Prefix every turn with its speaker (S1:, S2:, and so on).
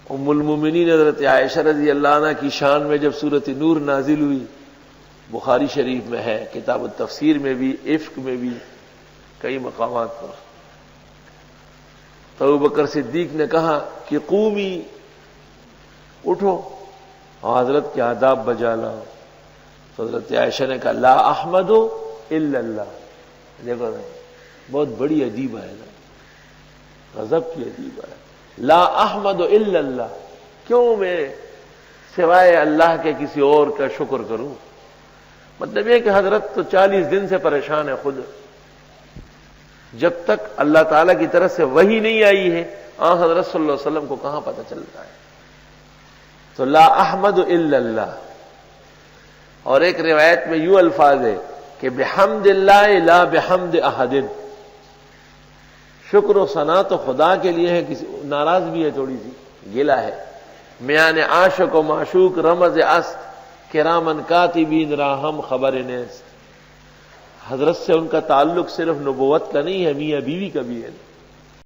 S1: ام المومنین حضرت عائشہ رضی اللہ عنہ کی شان میں جب سورۃ نور نازل ہوئی، بخاری شریف میں ہے، کتاب التفسیر میں بھی، افک میں بھی، کئی مقامات پر، تو ابوبکر صدیق نے کہا کہ قومی، اٹھو اور حضرت کے آداب بجا لاؤ. تو حضرت عائشہ نے کہا لا احمد الا اللہ. دیکھو بہت بڑی عجیب ہے نا، غضب کی عجیب ہے. لا احمد الا اللہ، کیوں میں سوائے اللہ کے کسی اور کا شکر کروں؟ مطلب یہ کہ حضرت تو 40 دن سے پریشان ہے خود، جب تک اللہ تعالیٰ کی طرف سے وحی نہیں آئی ہے حضرت صلی اللہ علیہ وسلم کو کہاں پتہ چلتا ہے. تو لا احمد الا اللہ. اور ایک روایت میں یوں الفاظ ہے کہ بحمد اللہ لا بحمد احد، شکر و ثنا تو خدا کے لیے ہے، کسی ناراض بھی ہے، تھوڑی سی گلہ ہے. میان عاشق و معشوق رمز است، کرامن کاتبین راہم خبر نیست. حضرت سے ان کا تعلق صرف نبوت کا نہیں ہے، میاں بیوی کا بھی ہے.